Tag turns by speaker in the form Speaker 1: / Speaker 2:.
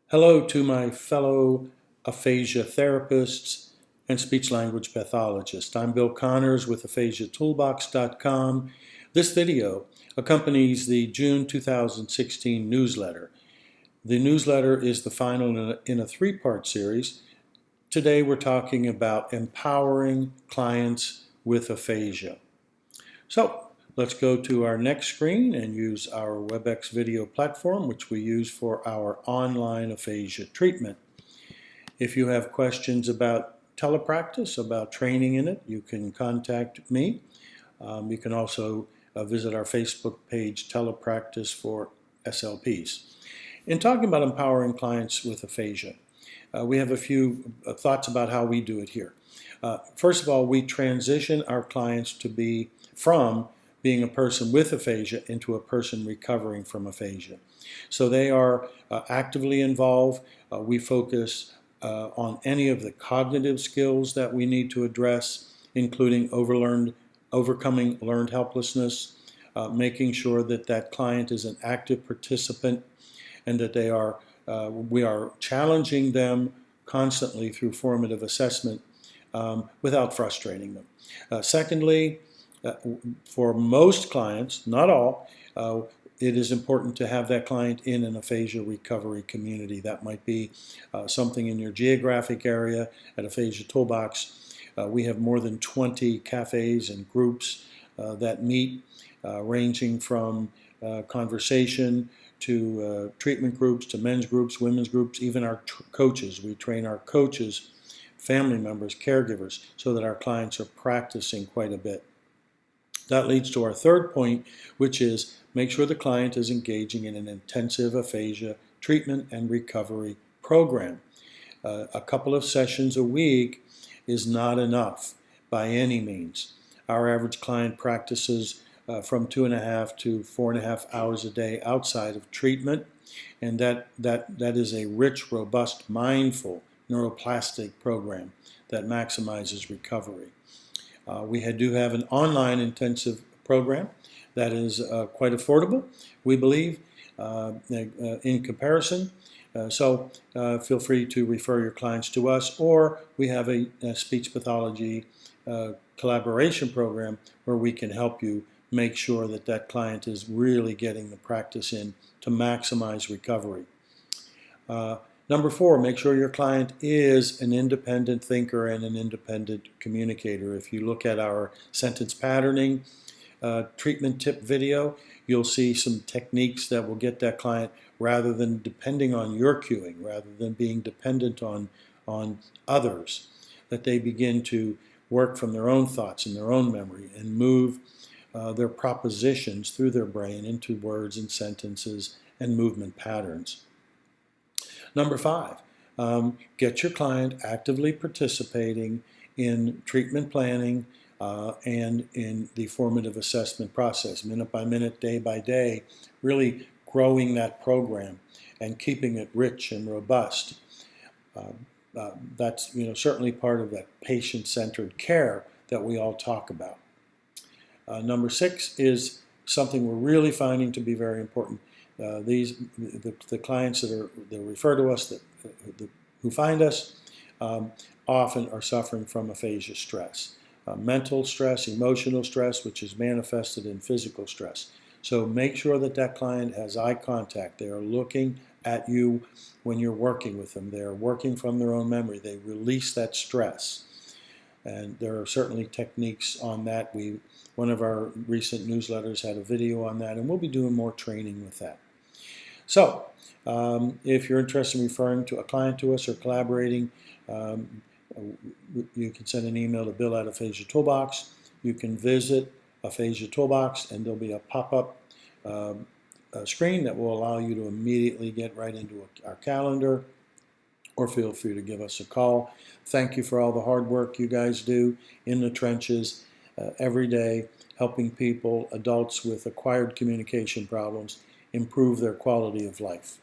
Speaker 1: Hello to my fellow aphasia therapists and speech-language pathologists. I'm Bill Connors with aphasiatoolbox.com. This video accompanies the June 2016 newsletter. The newsletter is the final in a three-part series. Today we're talking about empowering clients with aphasia. So let's go to our next screen and use our WebEx video platform, which we use for our online aphasia treatment. If you have questions about telepractice, about training in it, you can contact me. You can also visit our Facebook page, Telepractice for SLPs. In talking about empowering clients with aphasia, we have a few thoughts about how we do it here. First of all, we transition our clients to be from being a person with aphasia into a person recovering from aphasia. So they are actively involved. We focus on any of the cognitive skills that we need to address, including overcoming learned helplessness, making sure that that client is an active participant and that we are challenging them constantly through formative assessment without frustrating them. Secondly, for most clients, not all, it is important to have that client in an aphasia recovery community. That might be something in your geographic area. At Aphasia Toolbox, we have more than 20 cafes and groups that meet, ranging from conversation to treatment groups, to men's groups, women's groups, even our coaches. We train our coaches, family members, caregivers, so that our clients are practicing quite a bit. That leads to our third point, which is make sure the client is engaging in an intensive aphasia treatment and recovery program. A couple of sessions a week is not enough by any means. Our average client practices from 2.5 to 4.5 hours a day outside of treatment, and that is a rich, robust, mindful, neuroplastic program that maximizes recovery. We do have an online intensive program that is quite affordable, we believe, in comparison. So feel free to refer your clients to us, or we have a speech pathology collaboration program where we can help you make sure that that client is really getting the practice in to maximize recovery. Number 4, make sure your client is an independent thinker and an independent communicator. If you look at our sentence patterning treatment tip video, you'll see some techniques that will get that client, rather than depending on your cueing, rather than being dependent on others, that they begin to work from their own thoughts and their own memory and move their propositions through their brain into words and sentences and movement patterns. Number 5, get your client actively participating in treatment planning and in the formative assessment process, minute by minute, day by day, really growing that program and keeping it rich and robust. That's certainly part of that patient-centered care that we all talk about. Number 6 is something we're really finding to be very important. The clients that refer to us, who find us, often are suffering from aphasia stress. Mental stress, emotional stress, which is manifested in physical stress. So make sure that that client has eye contact. They are looking at you when you're working with them. They are working from their own memory. They release that stress. And there are certainly techniques on that. One of our recent newsletters had a video on that, and we'll be doing more training with that. So, if you're interested in referring to a client to us or collaborating, you can send an email to Bill at Aphasia Toolbox. You can visit Aphasia Toolbox, and there'll be a pop-up screen that will allow you to immediately get right into our calendar, or feel free to give us a call. Thank you for all the hard work you guys do in the trenches every day, helping people, adults with acquired communication problems, improve their quality of life.